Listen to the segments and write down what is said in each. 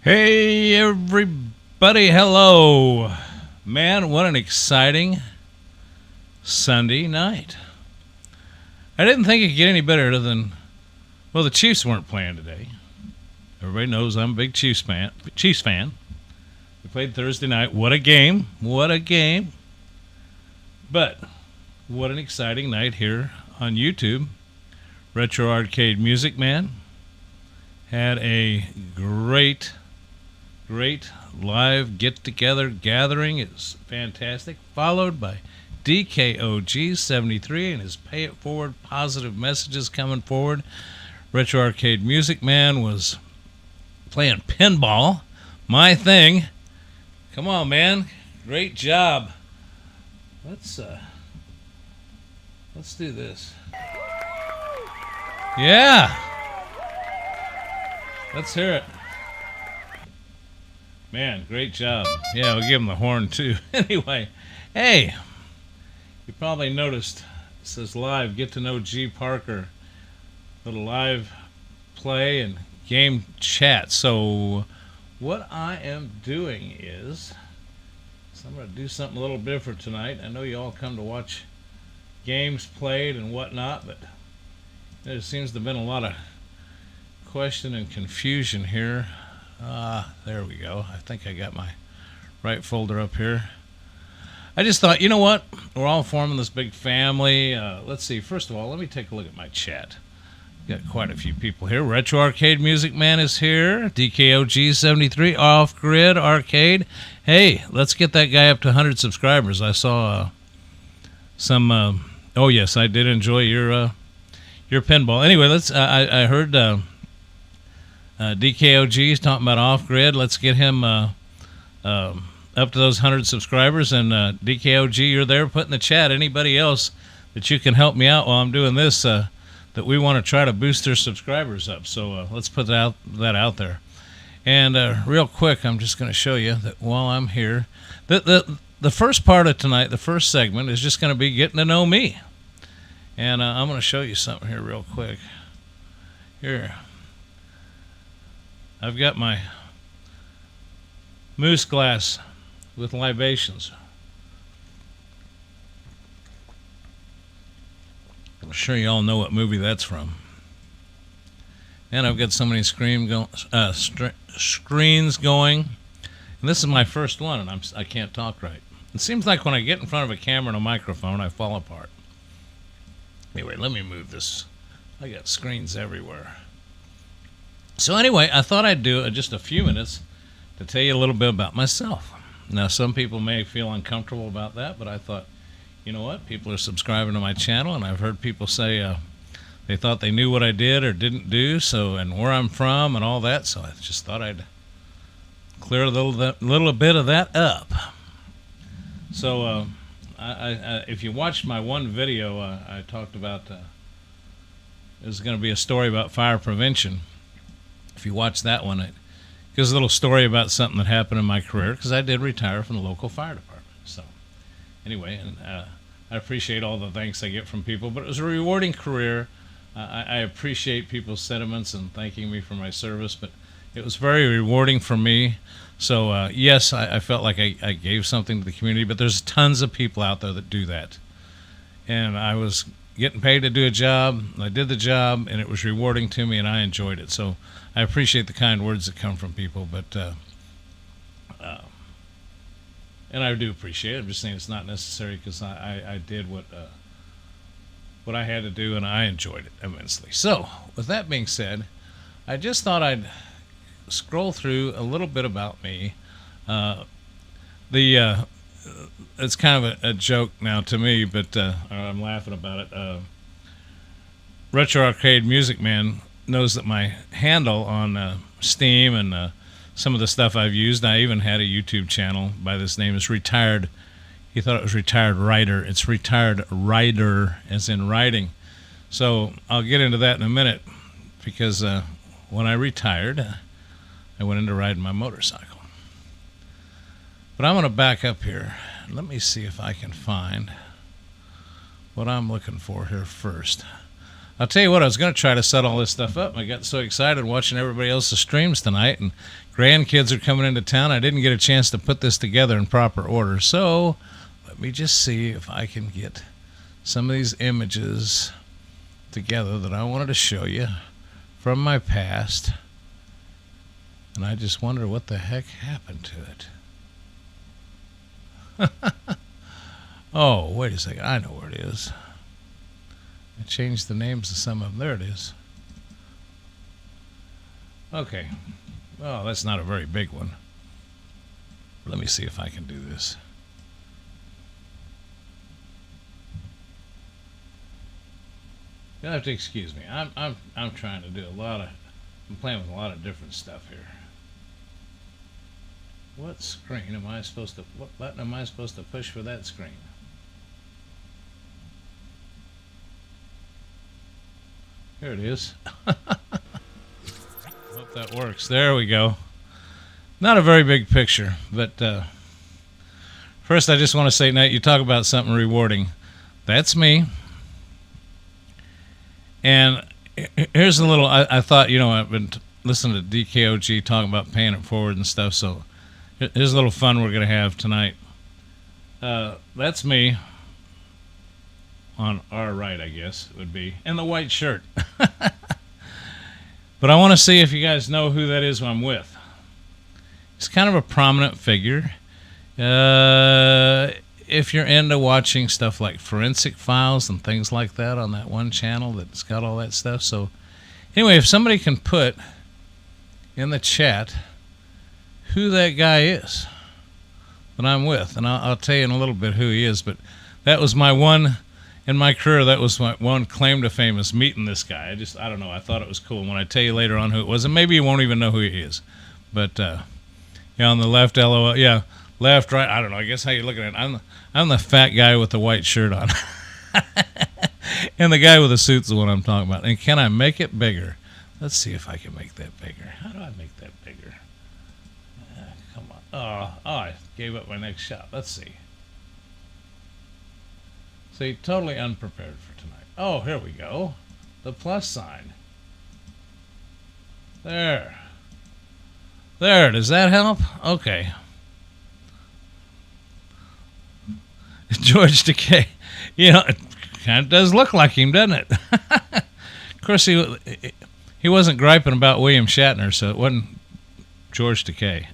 Hey, everybody. Hello. Man, what an exciting Sunday night. I didn't think it could get any better than, well, the Chiefs weren't playing today. Everybody knows I'm a big Chiefs fan. We played Thursday night. What a game. What a game. But what an exciting night here on YouTube. Retro Arcade Music Man had a great live get-together gathering. It's fantastic. Followed by DKOG73 and his pay it forward positive messages coming forward. Retro Arcade Music Man was playing pinball. My thing. Come on, man. Great job. Let's do this. Yeah. Let's hear it. Man, great job. Yeah, we'll give him the horn, too. Anyway, hey, you probably noticed it says live, get to know G.Parker. Little live play and game chat. So what I am doing is, I'm going to do something a little different tonight. I know you all come to watch games played and whatnot, but there seems to have been a lot of question and confusion here. There we go. I think I got my right folder up here. I just thought, you know what? We're all forming this big family. Let's see. First of all, let me take a look at my chat. Got quite a few people here. Retro Arcade Music Man is here. DKOG73, Off Grid Arcade. Hey, let's get that guy up to 100 subscribers. I saw some. Oh yes, I did enjoy your pinball. Anyway, let's. I heard. DKOG is talking about off-grid. Let's get him up to those 100 subscribers. And DKOG, you're there putting the chat. Anybody else that you can help me out while I'm doing this that we want to try to boost their subscribers up. So let's put that out there. And real quick, I'm just going to show you that while I'm here, the first part of tonight, the first segment, is just going to be getting to know me. And I'm going to show you something here real quick. Here. I've got my moose glass with libations. I'm sure you all know what movie that's from. And I've got so many screens going. And this is my first one, and I can't talk right. It seems like when I get in front of a camera and a microphone, I fall apart. Anyway, let me move this. I got screens everywhere. So anyway, I thought I'd do just a few minutes to tell you a little bit about myself. Now, some people may feel uncomfortable about that, but I thought, you know what? People are subscribing to my channel, and I've heard people say they thought they knew what I did or didn't do, and where I'm from and all that. So I just thought I'd clear a little bit of that up. So if you watched my one video, I talked about there's going to be a story about fire prevention. If you watch that one, it gives a little story about something that happened in my career, because I did retire from the local fire department. So anyway, and I appreciate all the thanks I get from people, but it was a rewarding career. I appreciate people's sentiments and thanking me for my service, but it was very rewarding for me. So yes, I felt like I gave something to the community, but there's tons of people out there that do that. And I was getting paid to do a job. I did the job, and it was rewarding to me, and I enjoyed it. So I appreciate the kind words that come from people, but and I do appreciate it. I'm just saying it's not necessary, because I did what I had to do, and I enjoyed it immensely. So with that being said, I just thought I'd scroll through a little bit about me. It's kind of a joke now to me, but I'm laughing about it. Retro Arcade Music Man knows that my handle on Steam and some of the stuff I've used, I even had a YouTube channel by this name, is Retired. He thought it was Retired Writer. It's Retired Rider, as in writing. So I'll get into that in a minute, because when I retired, I went into riding my motorcycle. But I'm going to back up here. Let me see if I can find what I'm looking for here first. I'll tell you what, I was going to try to set all this stuff up. I got so excited watching everybody else's streams tonight, and grandkids are coming into town. I didn't get a chance to put this together in proper order. So let me just see if I can get some of these images together that I wanted to show you from my past. And I just wonder what the heck happened to it. Oh, wait a second. I know where it is. I changed the names of some of them. There it is. Okay. Oh, that's not a very big one. Let me see if I can do this. You'll have to excuse me. I'm trying to do I'm playing with a lot of different stuff here. What screen am I supposed to, what button am I supposed to push for that screen? Here it is. Hope that works. There we go. Not a very big picture, but first I just want to say, Nate, you talk about something rewarding. That's me. And here's a little, I thought, I've been listening to DKOG talking about paying it forward and stuff, so here's a little fun we're going to have tonight. That's me on our right, I guess it would be, in the white shirt. But I want to see if you guys know who that is who I'm with. He's kind of a prominent figure. If you're into watching stuff like Forensic Files and things like that on that one channel that's got all that stuff. So anyway, if somebody can put in the chat who that guy is that I'm with, and I'll tell you in a little bit who he is, but that was my one in my career, that was my one claim to fame, is meeting this guy. I don't know, I thought it was cool. And when I tell you later on who it was, and maybe you won't even know who he is, but on the left, LOL, left, right, I don't know, I guess how you're looking at it. I'm the fat guy with the white shirt on. And the guy with the suit's the one I'm talking about. And can I make it bigger? Let's see if I can make that bigger. How do I make that bigger? Come on. Oh, I gave up my next shot. Let's see. See, totally unprepared for tonight. Oh, here we go. The plus sign. There. Does that help? Okay. George Takei. It kind of does look like him, doesn't it? Of course, he wasn't griping about William Shatner, so it wasn't George Takei.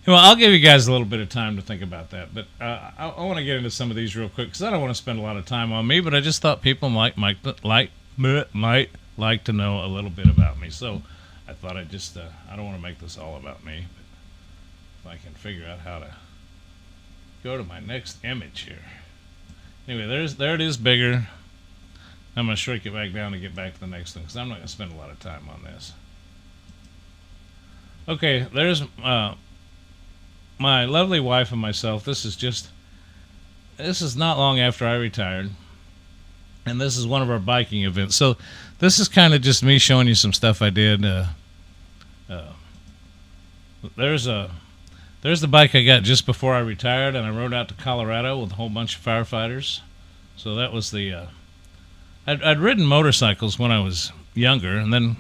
Well, I'll give you guys a little bit of time to think about that, but I want to get into some of these real quick because I don't want to spend a lot of time on me, but I just thought people might like to know a little bit about me. So I thought I don't want to make this all about me, but if I can figure out how to go to my next image here. Anyway, there it is, bigger. I'm going to shrink it back down to get back to the next one because I'm not going to spend a lot of time on this. Okay, there's my lovely wife and myself. This is not long after I retired, and this is one of our biking events. So this is kind of just me showing you some stuff I did. There's the bike I got just before I retired, and I rode out to Colorado with a whole bunch of firefighters. So that was I'd ridden motorcycles when I was younger, and then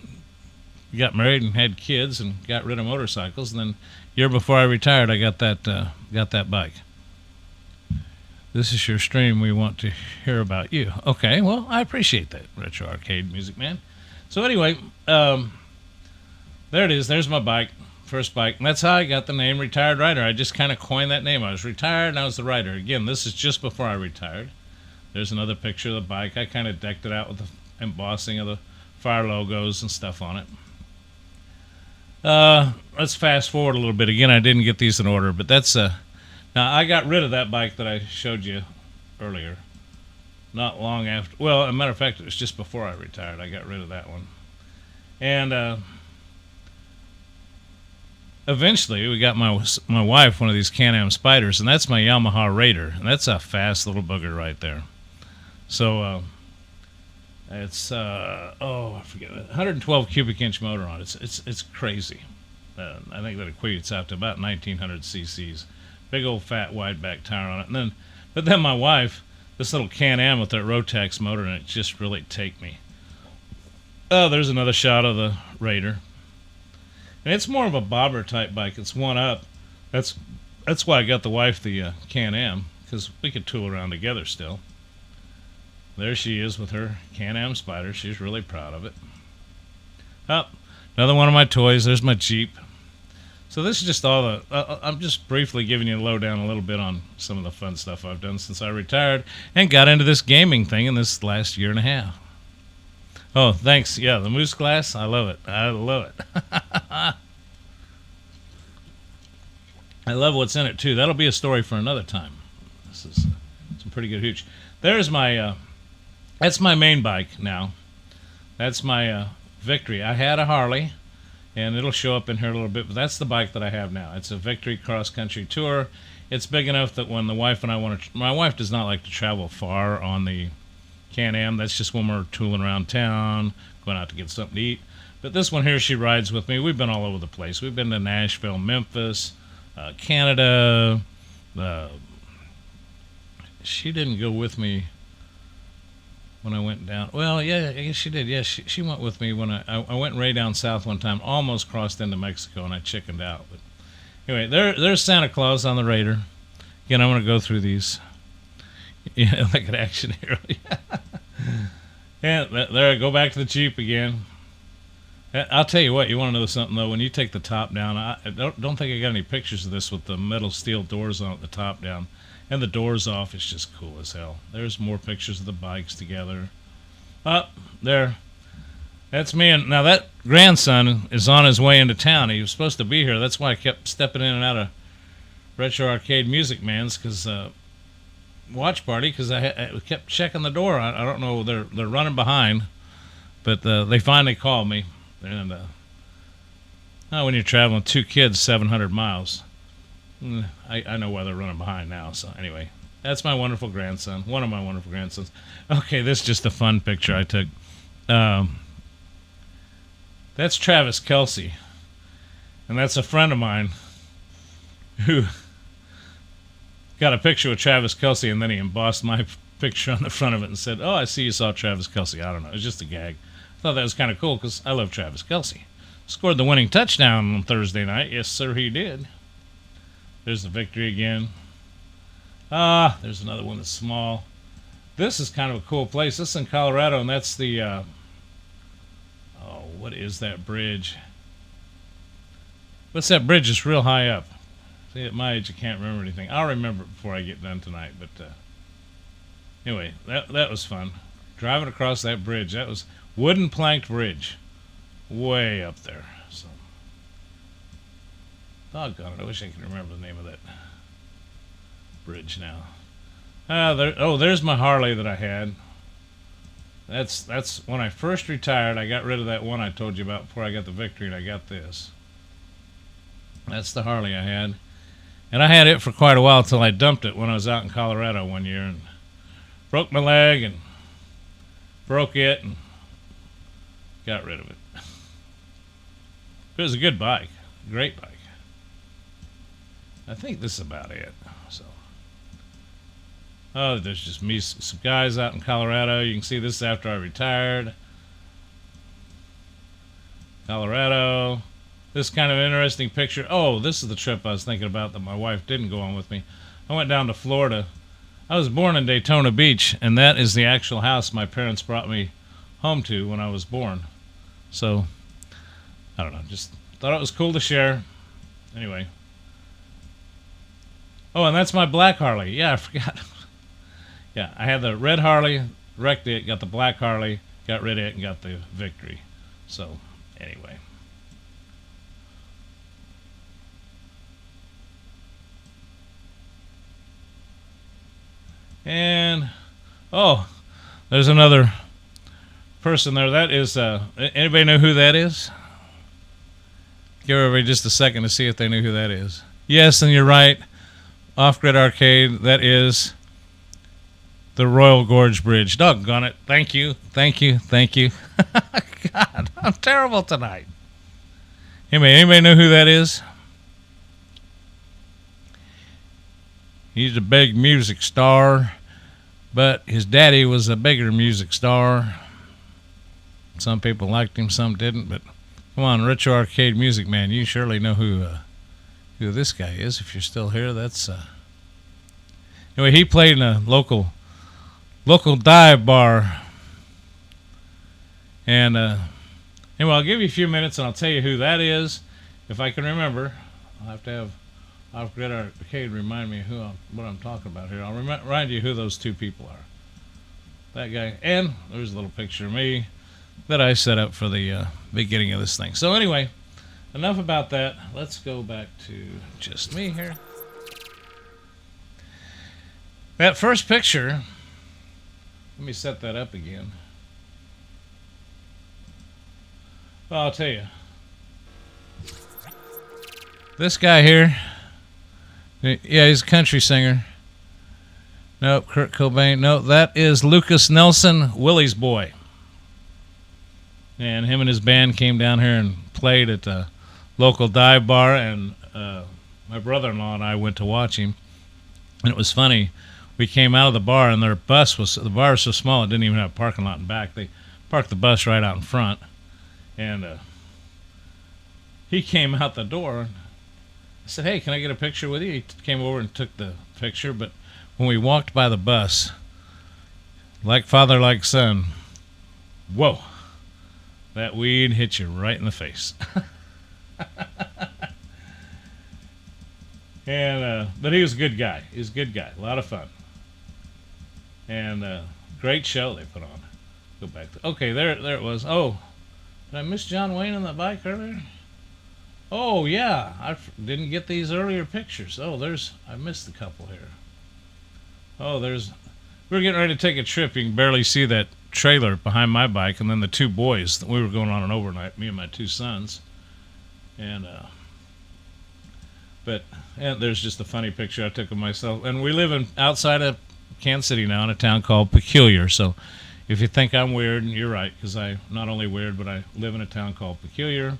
got married and had kids and got rid of motorcycles, and then year before I retired, I got that bike. This is your stream. We want to hear about you. Okay, well, I appreciate that, Retro Arcade Music Man. So anyway, there it is. There's my bike, first bike. And that's how I got the name Retired Rider. I just kind of coined that name. I was retired and I was the rider. Again, this is just before I retired. There's another picture of the bike. I kind of decked it out with the embossing of the fire logos and stuff on it. Let's fast forward a little bit. Again, I didn't get these in order, but that's now I got rid of that bike that I showed you earlier. Not long after. Well, as a matter of fact, it was just before I retired. I got rid of that one. And eventually, we got my wife one of these Can-Am Spyders, and that's my Yamaha Raider, and that's a fast little booger right there. So it's I forget it, 112 cubic inch motor on it. It's crazy. I think that equates out to about 1900 cc's. Big old fat wide back tire on it. But then my wife this little Can-Am with that Rotax motor, and it just really take me. Oh, there's another shot of the Raider. And it's more of a bobber type bike. It's one up. That's why I got the wife the Can-Am, because we could tool around together still. There she is with her Can-Am Spider. She's really proud of it. Oh, another one of my toys. There's my Jeep. So this is just all the... I'm just briefly giving you a lowdown a little bit on some of the fun stuff I've done since I retired and got into this gaming thing in this last year and a half. Oh, thanks. Yeah, the Moose Glass. I love it. I love it. I love what's in it, too. That'll be a story for another time. This is some pretty good hooch. There's my... that's my main bike now. That's my Victory. I had a Harley, and it'll show up in here a little bit, but that's the bike that I have now. It's a Victory cross-country tour. It's big enough that when the wife and I want to... My wife does not like to travel far on the Can-Am. That's just when we're tooling around town, going out to get something to eat. But this one here, she rides with me. We've been all over the place. We've been to Nashville, Memphis, Canada. She didn't go with me when I went down. Well, yeah, I guess she did. Yeah, she went with me when I went way down south one time. Almost crossed into Mexico, and I chickened out. But anyway, there's Santa Claus on the Raider. Again, I'm going to go through these. Yeah, like an action hero. Yeah, there I go back to the Jeep again. I'll tell you what, you want to know something, though? When you take the top down, I don't think I got any pictures of this with the metal steel doors on it, the top down. And the doors off. It's just cool as hell. There's more pictures of the bikes together. Up there. That's me. And now that grandson is on his way into town. He was supposed to be here. That's why I kept stepping in and out of Retro Arcade Music Man's, because watch party, because I kept checking the door. I don't know. They're running behind, but they finally called me. And when you're traveling 2 kids 700 miles. I know why they're running behind now. So anyway, that's my wonderful grandson. One of my wonderful grandsons. Okay, this is just a fun picture I took. That's Travis Kelce. And that's a friend of mine who got a picture with Travis Kelce, and then he embossed my picture on the front of it and said, "Oh, I see you saw Travis Kelce." I don't know. It was just a gag. I thought that was kind of cool because I love Travis Kelce. Scored the winning touchdown on Thursday night. Yes, sir, he did. There's the Victory again. There's another one that's small. This is kind of a cool place. This is in Colorado, and that's the... what is that bridge? What's that bridge that's real high up? See, at my age, I can't remember anything. I'll remember it before I get done tonight, but... anyway, that was fun. Driving across that bridge. That was wooden planked bridge. Way up there, so... Doggone it, I wish I could remember the name of that bridge now. There's my Harley that I had. That's when I first retired. I got rid of that one I told you about before I got the Victory, and I got this. That's the Harley I had. And I had it for quite a while until I dumped it when I was out in Colorado one year and broke my leg and broke it and got rid of it. It was a good bike. Great bike. I think this is about it. So, there's just me, some guys out in Colorado. You can see this is after I retired. Colorado. This kind of interesting picture. Oh, this is the trip I was thinking about that my wife didn't go on with me. I went down to Florida. I was born in Daytona Beach, and that is the actual house my parents brought me home to when I was born. So, I don't know. Just thought it was cool to share. Anyway. Oh, and that's my black Harley. Yeah, I forgot. Yeah, I had the red Harley, wrecked it, got the black Harley, got rid of it, and got the Victory. So, anyway. And, there's another person there. That is, anybody know who that is? Give everybody just a second to see if they knew who that is. Yes, and you're right. Off-Grid Arcade, that is the Royal Gorge Bridge. Doggone it. Thank you. God, I'm terrible tonight. Anybody know who that is? He's a big music star. But his daddy was a bigger music star. Some people liked him, some didn't. But come on, Retro Arcade Music Man, you surely know who this guy is. If you're still here, that's anyway. He played in a local dive bar, and anyway, I'll give you a few minutes and I'll tell you who that is if I can remember. I'll have to have Off-Grid Arcade remind me what I'm talking about here. I'll remind you who those two people are. That guy, and there's a little picture of me that I set up for the beginning of this thing. So anyway, enough about that. Let's go back to just me here. That first picture, let me set that up again. Well, I'll tell you. This guy here, yeah, he's a country singer. Nope, Kurt Cobain. No, that is Lucas Nelson, Willie's boy. And him and his band came down here and played at the local dive bar, and my brother-in-law and I went to watch him. And it was funny. We came out of the bar, and the bar was so small it didn't even have a parking lot in back. They parked the bus right out in front. And he came out the door. I said, "Hey, can I get a picture with you?" He came over and took the picture. But when we walked by the bus, like father, like son, whoa, that weed hit you right in the face. And but he was a good guy. He was a good guy. A lot of fun. And great show they put on. Go back to, okay, there it was. Oh, did I miss John Wayne on the bike earlier? Oh yeah, I didn't get these earlier pictures. Oh, I missed a couple here. Oh, we're getting ready to take a trip. You can barely see that trailer behind my bike, and then the two boys. We were going on an overnight, me and my two sons. And and there's just a funny picture I took of myself. And we live outside of Kansas City now in a town called Peculiar. So if you think I'm weird, you're right, because I'm not only weird, but I live in a town called Peculiar.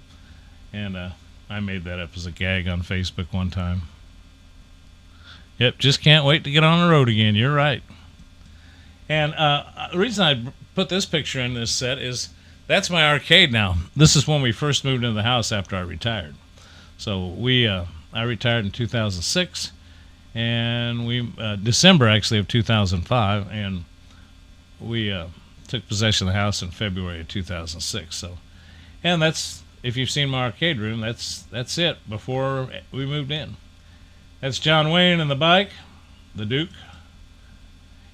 And I made that up as a gag on Facebook one time. Yep, just can't wait to get on the road again. You're right. And the reason I put this picture in this set is that's my arcade now. This is when we first moved into the house after I retired. So I retired in 2006, and December actually of 2005, and we took possession of the house in February of 2006. So, and that's, if you've seen my arcade room, that's it before we moved in. That's John Wayne and the bike, the Duke.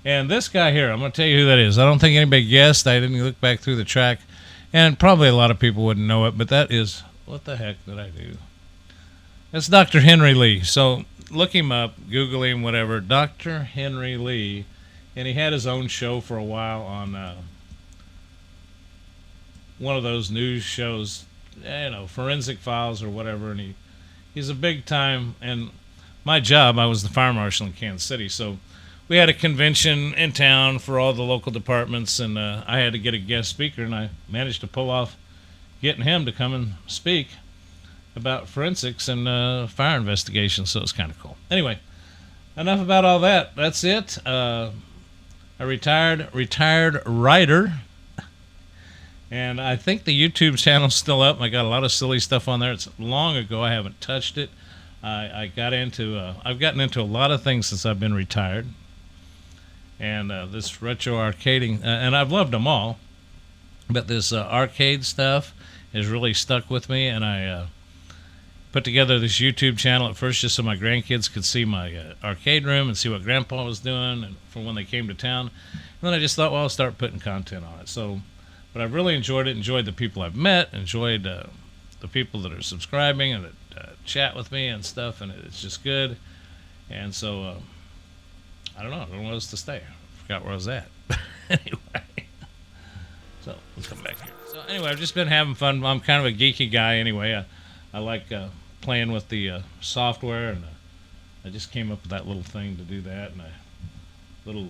And this guy here, I'm going to tell you who that is. I don't think anybody guessed. I didn't look back through the track. And probably a lot of people wouldn't know it, but that is, what the heck did I do? That's Dr. Henry Lee. So look him up, Google him, whatever. Dr. Henry Lee. And he had his own show for a while on one of those news shows, Forensic Files or whatever. And he's a big time. And my job, I was the fire marshal in Kansas City. So we had a convention in town for all the local departments, and I had to get a guest speaker, and I managed to pull off getting him to come and speak about forensics and fire investigations, so it's kind of cool. Anyway, enough about all that. That's it. A retired writer, and I think the YouTube channel's still up. I got a lot of silly stuff on there. It's long ago. I haven't touched it. I've gotten into a lot of things since I've been retired. And this retro arcading, and I've loved them all, but this arcade stuff has really stuck with me, and I put together this YouTube channel at first just so my grandkids could see my arcade room and see what Grandpa was doing and for when they came to town. And then I just thought, well, I'll start putting content on it. So, but I've really enjoyed it, enjoyed the people I've met, enjoyed the people that are subscribing and that chat with me and stuff, and it's just good. And so, I don't know where else to stay. I forgot where I was at. Anyway, so let's come back here. So anyway, I've just been having fun. I'm kind of a geeky guy anyway. I like playing with the software, and I just came up with that little thing to do that, and little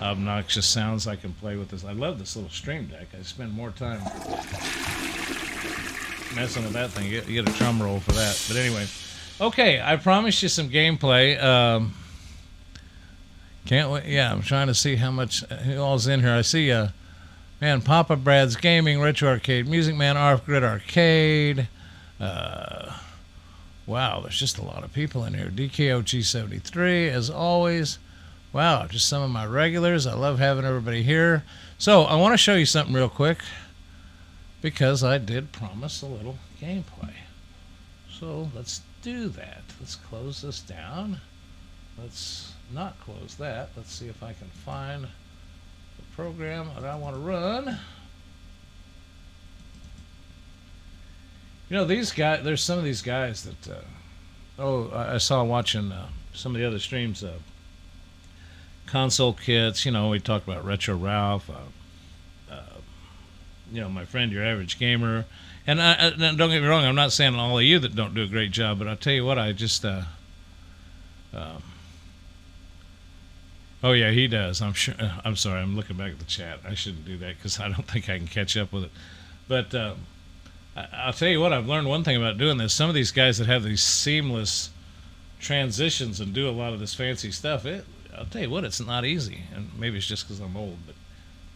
obnoxious sounds I can play with this. I love this little stream deck. I spend more time messing with that thing. You get a drum roll for that. But anyway, okay, I promised you some gameplay. Can't wait. Yeah, I'm trying to see how much who all's in here. I see man, Papa Brad's Gaming, Retro Arcade, Music Man, Off Grid Arcade. Wow, there's just a lot of people in here. DKO G73, as always. Wow, just some of my regulars. I love having everybody here. So I want to show you something real quick because I did promise a little gameplay. So let's do that. Let's close this down. Let's not close that. Let's see if I can find the program that I want to run. You know, these guys, there's some of these guys that, I saw watching some of the other streams, console kits, you know, we talked about Retro Ralph, you know, my friend, Your Average Gamer. And don't get me wrong, I'm not saying all of you that don't do a great job, but I'll tell you what, I just, oh yeah, he does. I'm sure. I'm sorry, I'm looking back at the chat. I shouldn't do that because I don't think I can catch up with it. But I'll tell you what, I've learned one thing about doing this. Some of these guys that have these seamless transitions and do a lot of this fancy stuff, I'll tell you what, it's not easy. And maybe it's just because I'm old, but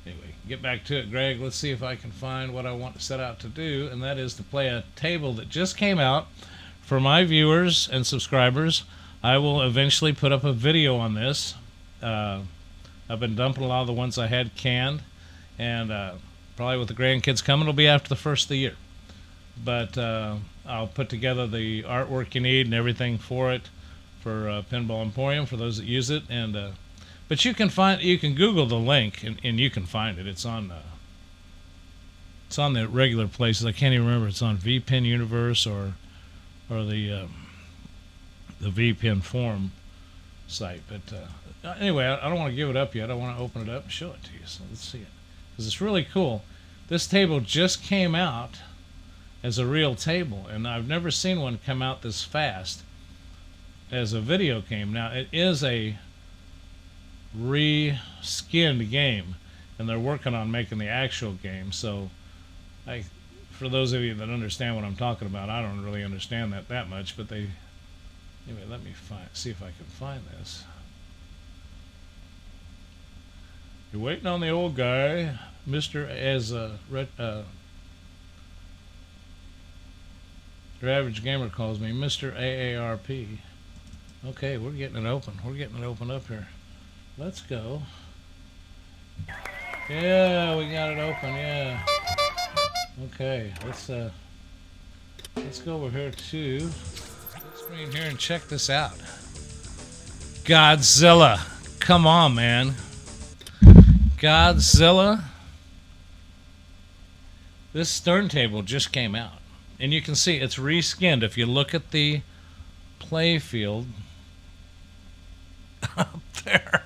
anyway, get back to it, Greg. Let's see if I can find what I want to set out to do, and that is to play a table that just came out for my viewers and subscribers. I will eventually put up a video on this. I've been dumping a lot of the ones I had canned, and probably with the grandkids coming, it'll be after the first of the year. But I'll put together the artwork you need and everything for it for Pinball Emporium for those that use it. And but you can Google the link and you can find it. It's on the regular places. I can't even remember. It's on VPin Universe or the VPin Forum site. But anyway, I don't want to give it up yet. I want to open it up and show it to you. So let's see it because it's really cool. This table just came out as a real table, and I've never seen one come out this fast as a video game. Now, it is a re-skinned game, and they're working on making the actual game, so for those of you that understand what I'm talking about, I don't really understand that much, but anyway, let me see if I can find this. You're waiting on the old guy, Your Average Gamer calls me Mr. AARP. Okay, we're getting it open. We're getting it open up here. Let's go. Yeah, we got it open. Yeah. Okay, let's go over here to the screen here and check this out. Godzilla. Come on, man. Godzilla. This stern table just came out. And you can see it's reskinned. If you look at the play field up there,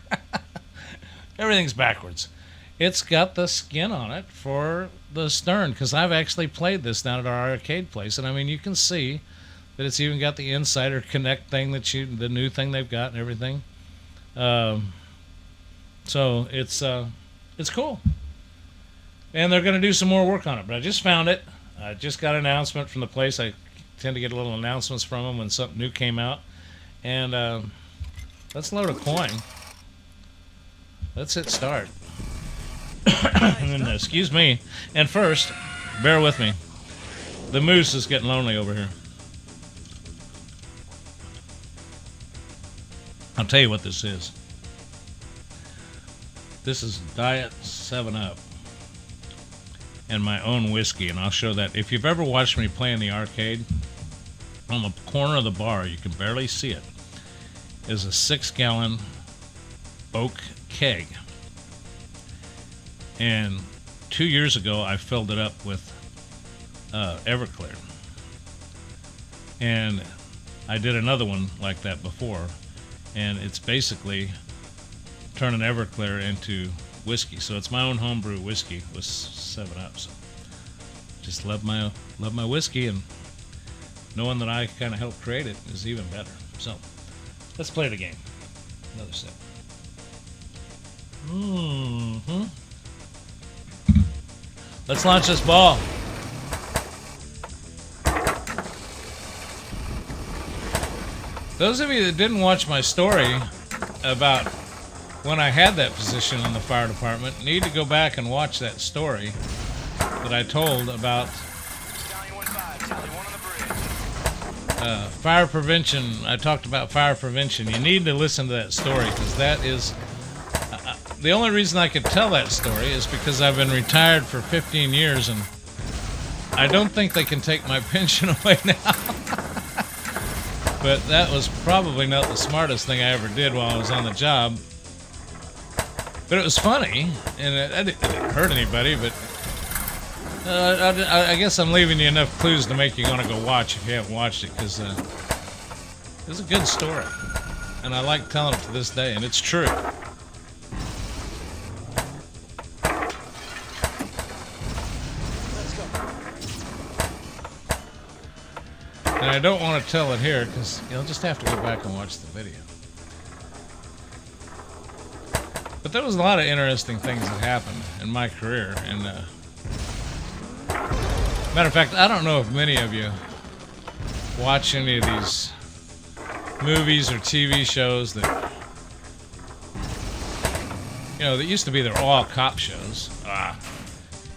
everything's backwards. It's got the skin on it for the stern because I've actually played this down at our arcade place, and I mean you can see that it's even got the Insider Connect thing the new thing they've got and everything. So it's cool, and they're going to do some more work on it. But I just found it. I just got an announcement from the place. I tend to get little announcements from them when something new came out. And let's load a coin. Let's hit start. And then, excuse me. And first, bear with me. The moose is getting lonely over here. I'll tell you what this is. This is Diet 7-Up. And my own whiskey, and I'll show that. If you've ever watched me play in the arcade, on the corner of the bar, you can barely see it, is a 6-gallon oak keg. And 2 years ago, I filled it up with Everclear. And I did another one like that before, and it's basically turning Everclear into whiskey. So it's my own homebrew whiskey with 7-Up. So just love my whiskey, and knowing that I kind of helped create it is even better. So let's play the game. Another sip. Let's launch this ball. Those of you that didn't watch my story about when I had that position in the fire department, need to go back and watch that story that I told about fire prevention. I talked about fire prevention. You need to listen to that story, because that is the only reason I could tell that story is because I've been retired for 15 years, and I don't think they can take my pension away now. But that was probably not the smartest thing I ever did while I was on the job. But it was funny, and it didn't hurt anybody, but I guess I'm leaving you enough clues to make you want to go watch if you haven't watched it, because it was a good story. And I like telling it to this day, and it's true. And I don't want to tell it here, because you'll just have to go back and watch the video. But there was a lot of interesting things that happened in my career, and matter of fact, I don't know if many of you watch any of these movies or TV shows that, you know, that used to be they're all cop shows.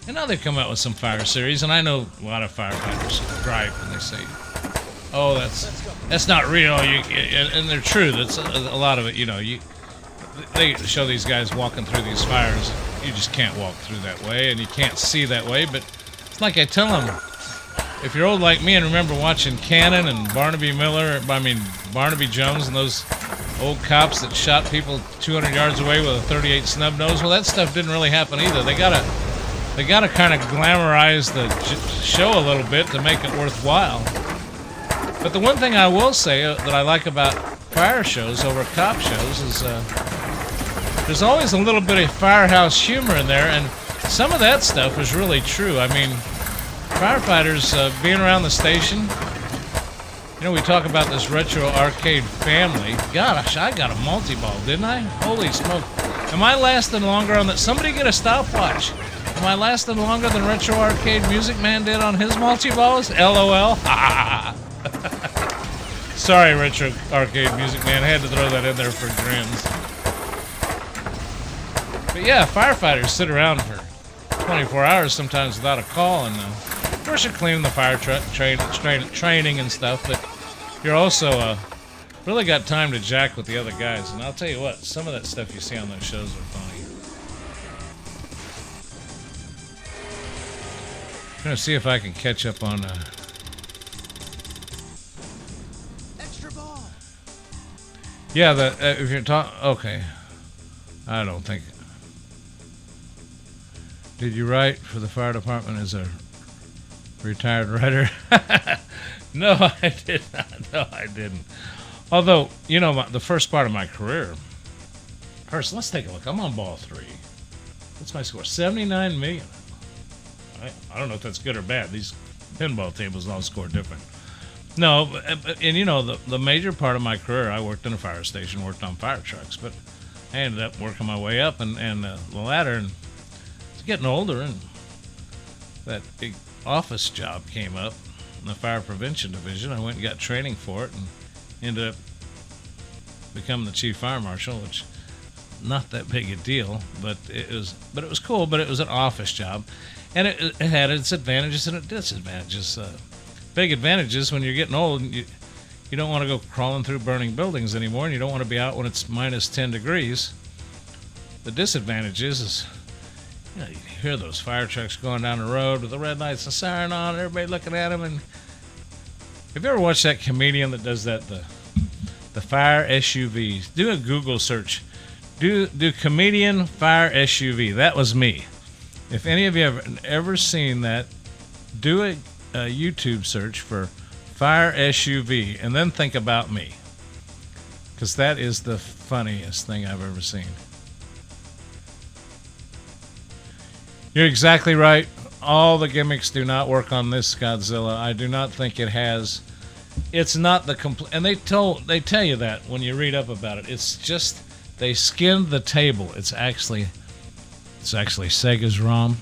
And now they've come out with some fire series, and I know a lot of firefighters gripe and they say, "Oh, that's not real." And they're true. That's a lot of it. You know, they show these guys walking through these fires. You just can't walk through that way, and you can't see that way. But it's like I tell them, if you're old like me and remember watching Cannon and Barnaby Jones and those old cops that shot people 200 yards away with a .38 snub nose, well, that stuff didn't really happen either. They gotta kind of glamorize the show a little bit to make it worthwhile. But the one thing I will say that I like about fire shows over cop shows is there's always a little bit of firehouse humor in there, and some of that stuff is really true. I mean, firefighters being around the station, you know, we talk about this retro arcade family. Gosh, I got a multi-ball, didn't I? Holy smoke. Am I lasting longer on that? Somebody get a stopwatch. Am I lasting longer than Retro Arcade Music Man did on his multi-balls? LOL. Sorry, Retro Arcade Music Man. I had to throw that in there for grins. But yeah, firefighters sit around for 24 hours sometimes without a call, and of course you're cleaning the fire truck, training and stuff, but you're also really got time to jack with the other guys. And I'll tell you what, some of that stuff you see on those shows are funny. I'm gonna see if I can catch up on extra ball. Yeah, if you're talking, okay. I don't think. Did you write for the fire department as a retired writer? No, I did not. No, I didn't. Although, you know, the first part of my career. First, let's take a look. I'm on ball 3. What's my score? 79 million. I don't know if that's good or bad. These pinball tables all score different. No, and you know, the major part of my career, I worked in a fire station, worked on fire trucks, but I ended up working my way up and the ladder, and it's getting older, and that big office job came up in the fire prevention division. I went and got training for it and ended up becoming the chief fire marshal, which not that big a deal, but it was cool. But it was an office job, and it had its advantages and its disadvantages. Big advantages: when you're getting old, you don't want to go crawling through burning buildings anymore, and you don't want to be out when it's minus 10 degrees. The disadvantages is, you know, you hear those fire trucks going down the road with the red lights and siren on, and everybody looking at them. And have you ever watched that comedian that does that, the fire SUVs? Do a Google search. Do comedian fire SUV. That was me. If any of you have ever seen that, do a YouTube search for fire SUV and then think about me, because that is the funniest thing I've ever seen. You're exactly right. All the gimmicks do not work on this Godzilla. I do not think it has. It's not the complete, and they tell you that when you read up about it. It's just they skinned the table. It's actually Sega's ROM.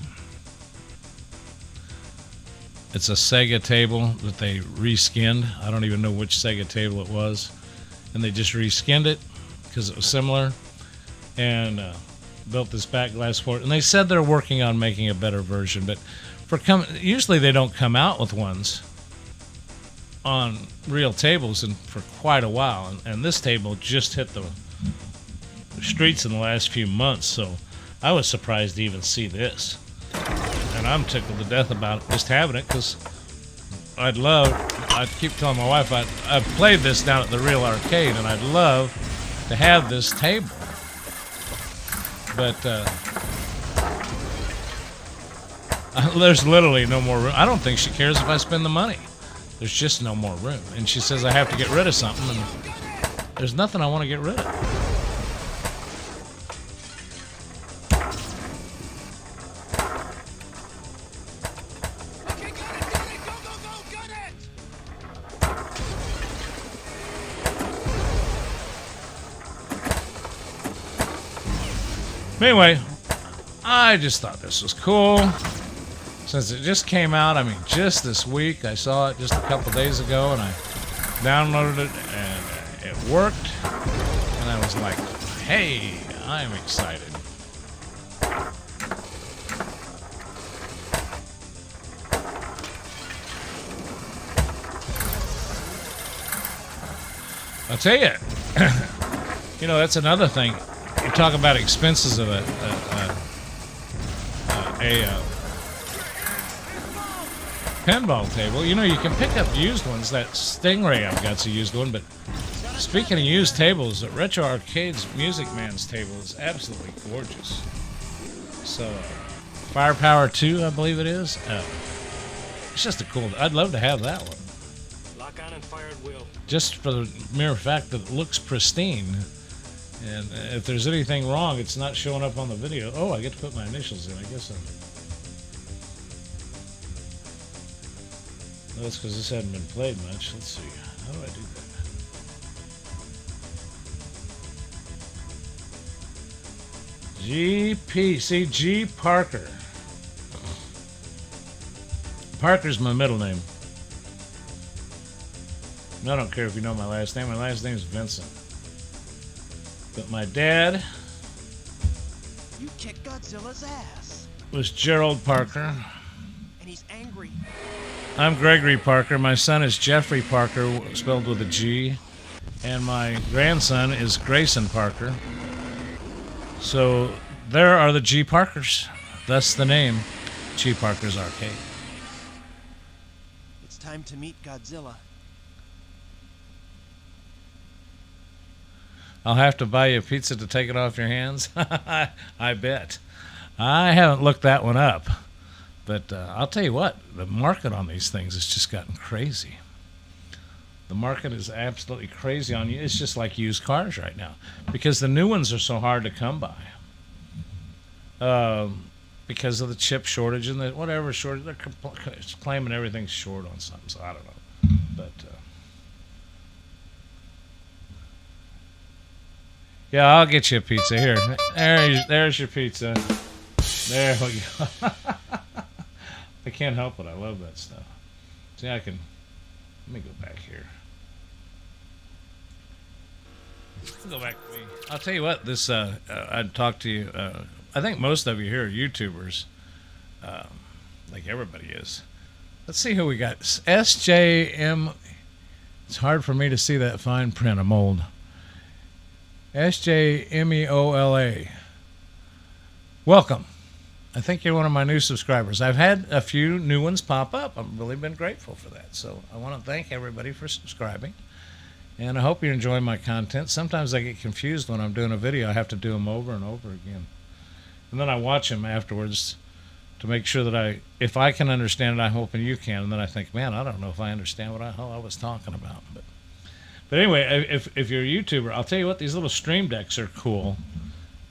It's a Sega table that they reskinned. I don't even know which Sega table it was, and they just reskinned it because it was similar. and built this back glass for it. And they said they're working on making a better version, but usually they don't come out with ones on real tables and for quite a while. And this table just hit the streets in the last few months, so I was surprised to even see this. And I'm tickled to death about just having it, because I'd keep telling my wife I've played this down at the real arcade, and I'd love to have this table. But there's literally no more room. I don't think she cares if I spend the money. There's just no more room. And she says I have to get rid of something, and there's nothing I want to get rid of. Okay, got it, go, go, go, got it! Anyway, I just thought this was cool. Since it just came out, I mean, just this week. I saw it just a couple days ago, and I downloaded it, and it worked. And I was like, hey, I'm excited. I'll tell you, you know, that's another thing. You talk about expenses of a pinball table. You know, you can pick up used ones. That Stingray I've got's a used one. But speaking of used tables, the Retro Arcade's Music Man's table is absolutely gorgeous. So, Firepower 2, I believe it is. It's just a cool. I'd love to have that one. Lock on and fire at will. Just for the mere fact that it looks pristine. And if there's anything wrong, it's not showing up on the video. Oh, I get to put my initials in. I guess that's because this hadn't been played much. Let's see. How do I do that? G.Parker. Parker's my middle name. And I don't care if you know my last name. My last name is Vincent. But my dad You kicked Godzilla's ass. was Gerald Parker. And he's angry. I'm Gregory Parker. My son is Jeffrey Parker, spelled with a G. And my grandson is Grayson Parker. So there are the G.Parkers. Thus the name, G.Parkers Arcade. It's time to meet Godzilla. I'll have to buy you a pizza to take it off your hands. I bet. I haven't looked that one up. But I'll tell you what, the market on these things has just gotten crazy. The market is absolutely crazy on you. It's just like used cars right now. Because the new ones are so hard to come by. Because of the chip shortage and the whatever shortage. They're claiming everything's short on something, so I don't know. But yeah, I'll get you a pizza. Here. There's your pizza. There we go. I can't help it. I love that stuff. See, let me go back here. I'll go back to me. I'll tell you what, this, I'd talk to you, I think most of you here are YouTubers, like everybody is. Let's see who we got. SJM, it's hard for me to see that fine print. I'm old. SJMEOLA. Welcome. I think you're one of my new subscribers. I've had a few new ones pop up. I've really been grateful for that. So I want to thank everybody for subscribing. And I hope you're enjoying my content. Sometimes I get confused when I'm doing a video. I have to do them over and over again. And then I watch them afterwards to make sure that if I can understand it, I'm hoping you can. And then I think, man, I don't know if I understand what the hell I was talking about. But anyway, if you're a YouTuber, I'll tell you what, these little stream decks are cool.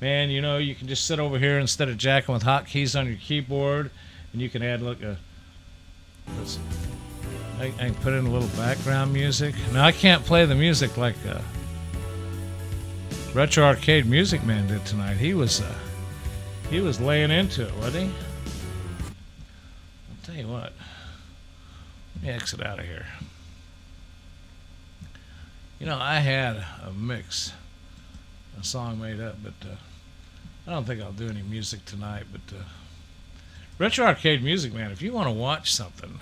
Man, you know, you can just sit over here instead of jacking with hotkeys on your keyboard, and you can add, look, I can put in a little background music. Now, I can't play the music like Retro Arcade Music Man did tonight. He was laying into it, wasn't he? I'll tell you what. Let me exit out of here. You know, I had a song made up, but I don't think I'll do any music tonight, but Retro Arcade Music Man, if you want to watch something,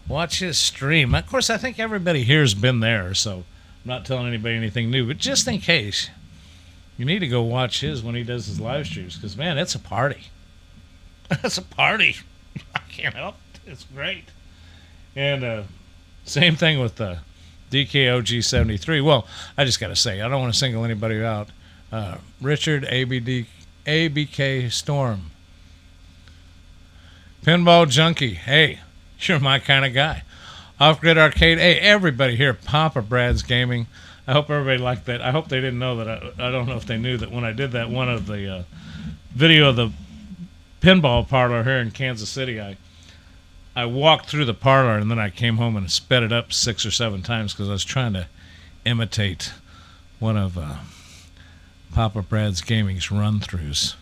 watch his stream. Of course, I think everybody here's been there, so I'm not telling anybody anything new, but just in case, you need to go watch his when he does his live streams, because, man, it's a party. It's a party. I can't help it. It's great. And same thing with DKOG73. Well, I just got to say, I don't want to single anybody out. Richard ABK Storm. Pinball Junkie. Hey, you're my kind of guy. Off Grid Arcade. Hey, everybody here. Papa Brad's Gaming. I hope everybody liked that. I hope they didn't know that. I don't know if they knew that when I did that one of the video of the pinball parlor here in Kansas City, I walked through the parlor and then I came home and sped it up 6 or 7 times because I was trying to imitate one of Papa Brad's Gaming's run-throughs.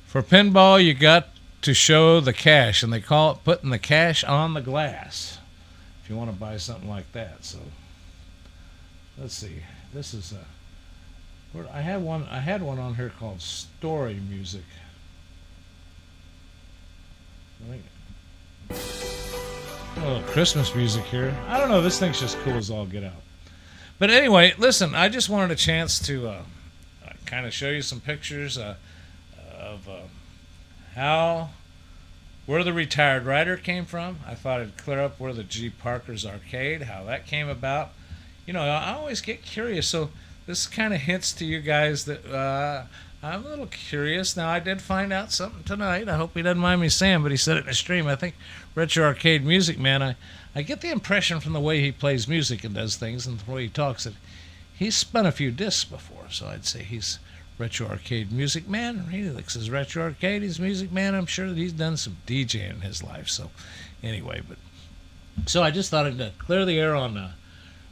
For pinball, you got to show the cash, and they call it putting the cash on the glass. If you want to buy something like that, so let's see. This is I had one on here called Story Music. Oh, Christmas music here. I don't know. This thing's just cool as all get out. But anyway, listen. I just wanted a chance to kind of show you some pictures of where the Retired Rider came from. I thought I'd clear up where the G.Parkers arcade, how that came about. You know, I always get curious, so this kind of hints to you guys that I'm a little curious. Now, I did find out something tonight. I hope he doesn't mind me saying, but he said it in a stream. I think Retro Arcade Music Man, I get the impression from the way he plays music and does things and the way he talks that he's spun a few discs before, so I'd say he's Retro Arcade Music Man. He likes his Retro Arcade, he's Music Man. I'm sure that he's done some DJing in his life. So anyway, so I just thought I'd clear the air on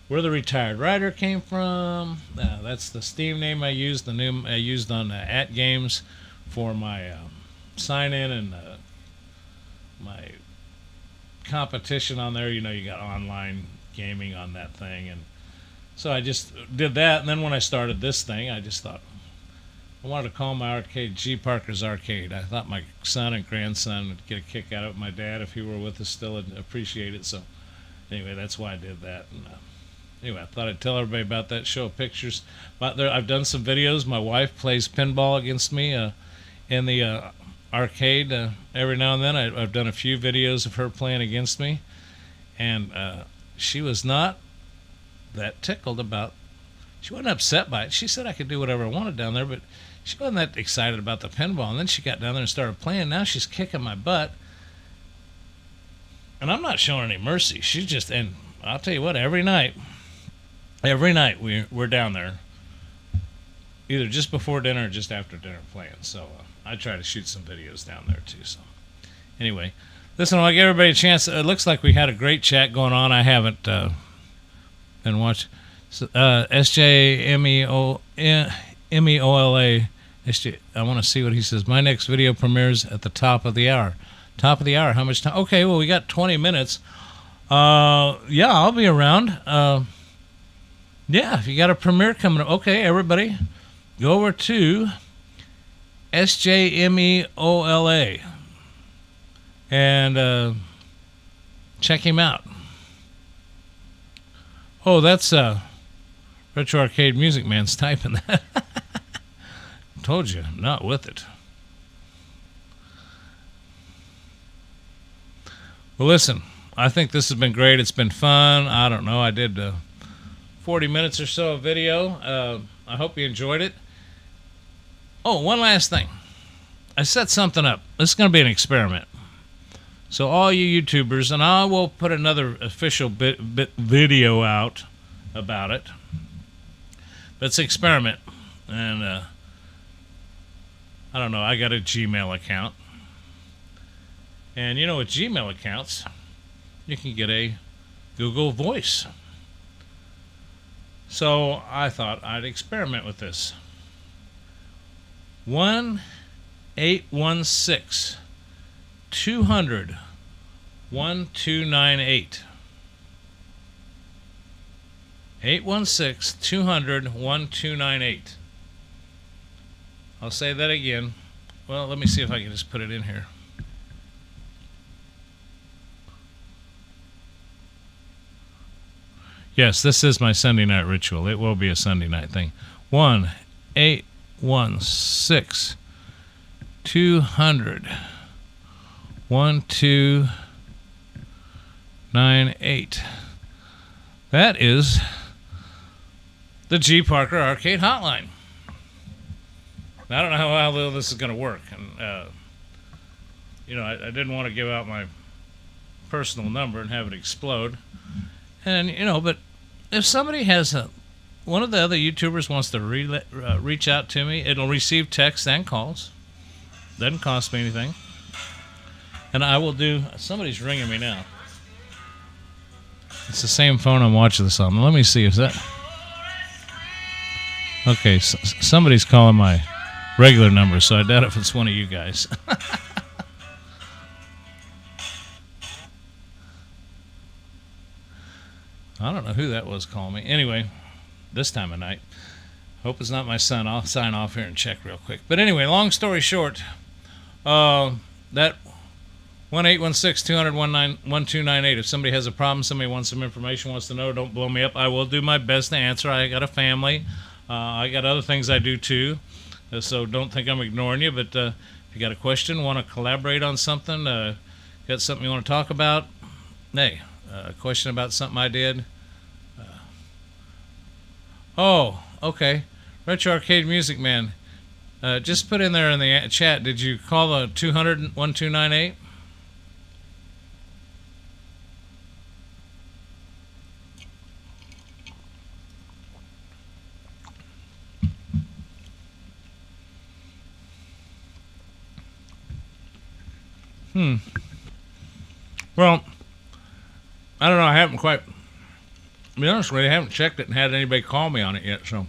where the Retired Rider came from. That's the Steam name I used, the name I used on @games for my sign in and my competition on there. You know, you got online gaming on that thing, and so I just did that. And then when I started this thing, I just thought I wanted to call my arcade G.Parkers Arcade. I thought my son and grandson would get a kick out of it. My dad, if he were with us still, would appreciate it. So anyway, that's why I did that. And anyway, I thought I'd tell everybody about that, show pictures. But I've done some videos. My wife plays pinball against me in the arcade every now and then. I've done a few videos of her playing against me. And she was not that tickled about, she wasn't upset by it. She said I could do whatever I wanted down there, but she wasn't that excited about the pinball. And then she got down there and started playing. Now she's kicking my butt. And I'm not showing any mercy. She's just, and I'll tell you what, every night we're down there, either just before dinner or just after dinner playing. So I try to shoot some videos down there too. So anyway, listen, I'll give everybody a chance. It looks like we had a great chat going on. I haven't been watching. SJMEOLA. I want to see what he says. My next video premieres at the top of the hour. Top of the hour. How much time? Okay, well, we got 20 minutes. Yeah, I'll be around. Yeah, if you got a premiere coming up. Okay, everybody, go over to SJMEOLA and check him out. Oh, that's Retro Arcade Music Man's typing that. Told you, not with it. Well, listen, I think this has been great. It's been fun. I don't know. I did 40 minutes or so of video. I hope you enjoyed it. Oh, one last thing. I set something up. This is going to be an experiment. So all you YouTubers, and I will put another official bit video out about it. But it's an experiment. And I don't know. I got a Gmail account. And you know, with Gmail accounts, you can get a Google Voice. So I thought I'd experiment with this. 1-816-200-1298. 816-200-1298. I'll say that again. Well, let me see if I can just put it in here. Yes, this is my Sunday night ritual. It will be a Sunday night thing. 1-816-200-1298. That is the G.Parker Arcade Hotline. I don't know how well this is going to work. And, I didn't want to give out my personal number and have it explode. And, but if somebody has one of the other YouTubers wants to reach out to me, it'll receive texts and calls. Doesn't cost me anything. And I will do... Somebody's ringing me now. It's the same phone I'm watching this on. Let me see. Is that... Okay, somebody's calling my regular number, so I doubt if it's one of you guys. I don't know who that was calling me. Anyway, this time of night. Hope it's not my son. I'll sign off here and check real quick. But anyway, long story short, that 1-816-200-1298. If somebody has a problem, somebody wants some information, wants to know, don't blow me up. I will do my best to answer. I got a family. I got other things I do too. So don't think I'm ignoring you. But if you got a question, want to collaborate on something, got something you want to talk about, hey, a question about something I did. Okay. Retro Arcade Music Man. Just put in there in the chat, did you call the 200-1298? Well, I don't know. I haven't quite, to be honest with you, I haven't checked it and had anybody call me on it yet. So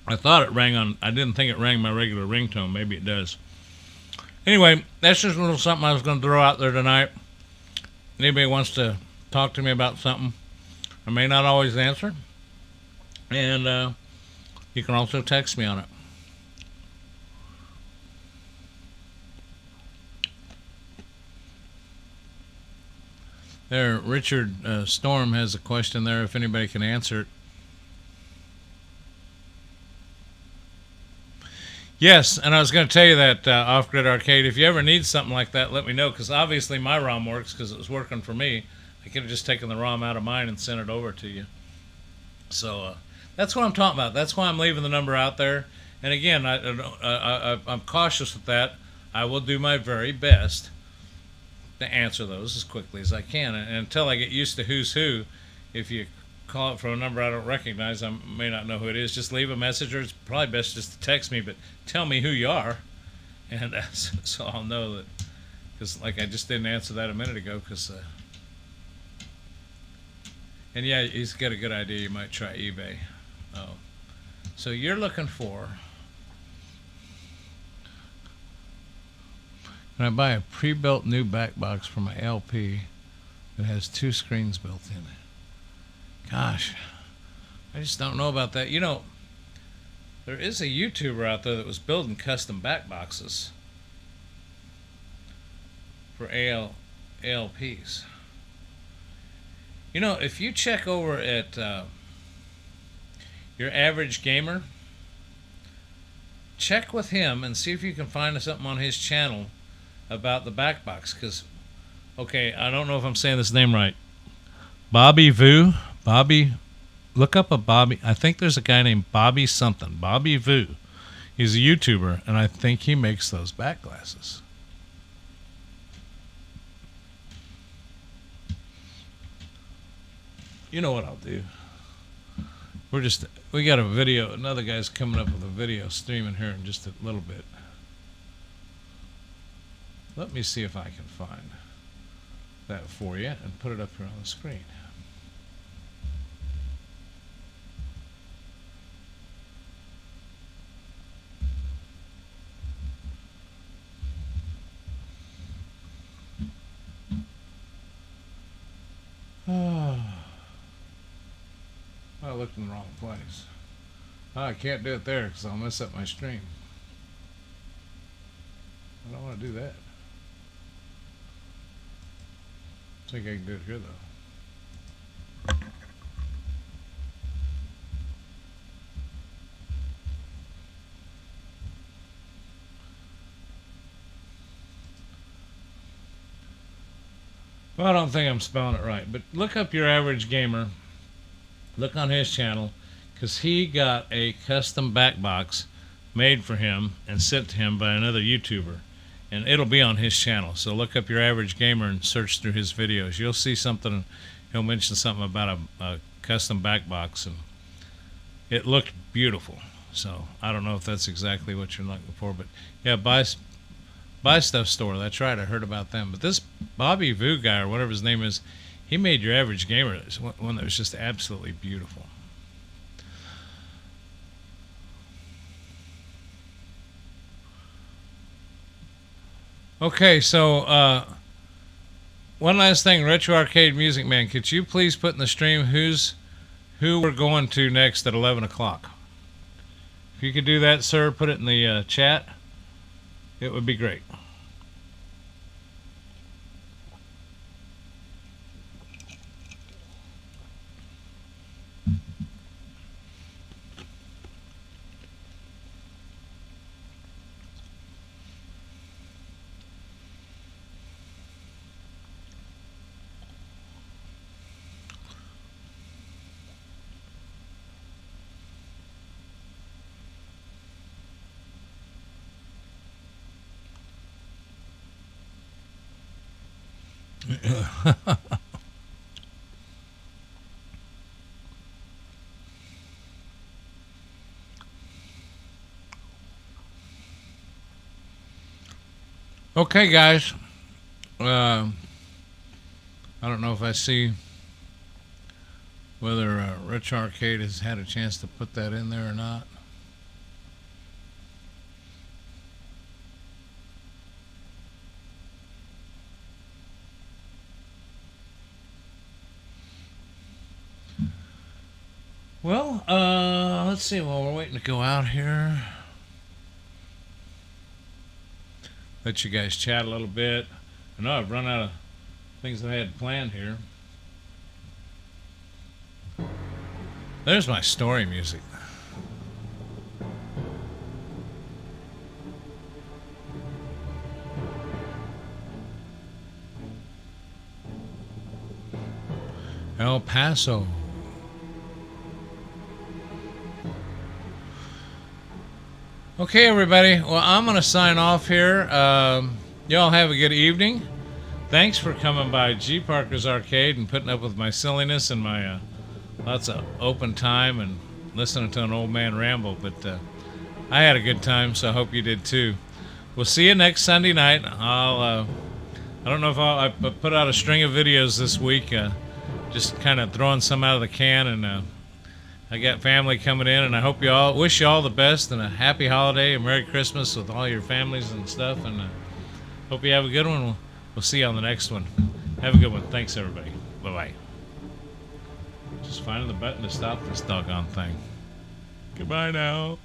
I thought it rang on, I didn't think it rang my regular ringtone. Maybe it does. Anyway, that's just a little something I was going to throw out there tonight. Anybody wants to talk to me about something, I may not always answer. And you can also text me on it. There, Richard Storm has a question there, if anybody can answer it. Yes, and I was going to tell you that Off-Grid Arcade, if you ever need something like that, let me know, because obviously my ROM works because it was working for me. I could have just taken the ROM out of mine and sent it over to you. So that's what I'm talking about. That's why I'm leaving the number out there. And again, I'm cautious with that. I will do my very best to answer those as quickly as I can. And until I get used to who's who, if you call it from a number I don't recognize, I may not know who it is. Just leave a message, or it's probably best just to text me, but tell me who you are. And so I'll know that, because like I just didn't answer that a minute ago. And yeah, he's got a good idea. You might try eBay. Oh, so you're looking for... Can I buy a pre-built new back box for my LP that has 2 screens built in it? Gosh, I just don't know about that. You know, there is a YouTuber out there that was building custom back boxes for ALPs. You know, if you check over at Your Average Gamer, check with him and see if you can find something on his channel about the back box. Because, okay, I don't know if I'm saying this name right. Bobby Vu. Bobby, look up a Bobby. I think there's a guy named Bobby something. Bobby Vu. He's a YouTuber, and I think he makes those back glasses. You know what I'll do? We got a video. Another guy's coming up with a video streaming here in just a little bit. Let me see if I can find that for you and put it up here on the screen. looked in the wrong place. Oh, I can't do it there because I'll mess up my stream. I don't want to do that. I think I can do it here, though. Well, I don't think I'm spelling it right, but look up Your Average Gamer. Look on his channel, because he got a custom back box made for him and sent to him by another YouTuber. And it'll be on his channel. So look up Your Average Gamer and search through his videos. You'll see something. He'll mention something about a custom back box, and it looked beautiful. So I don't know if that's exactly what you're looking for, but yeah, buy Stuff Store. That's right. I heard about them. But this Bobby Vu guy, or whatever his name is, he made Your Average Gamer one that was just absolutely beautiful. Okay, so one last thing, Retro Arcade Music Man, could you please put in the stream who we're going to next at 11 o'clock? If you could do that, sir, put it in the chat. It would be great. Okay, guys. I don't know if I see whether Rich Arcade has had a chance to put that in there or not. Well, let's see. While we're waiting to go out here, let you guys chat a little bit. I know I've run out of things I had planned here. There's my story music. El Paso. Okay, everybody. Well, I'm going to sign off here. Y'all have a good evening. Thanks for coming by G.Parkers Arcade and putting up with my silliness and my lots of open time and listening to an old man ramble. But I had a good time, so I hope you did too. We'll see you next Sunday night. I don't know if I put out a string of videos this week, just kind of throwing some out of the can, and I got family coming in, and I hope wish you all the best and a happy holiday, a Merry Christmas with all your families and stuff, and hope you have a good one. We'll see you on the next one. Have a good one. Thanks, everybody. Bye-bye. Just finding the button to stop this doggone thing. Goodbye now.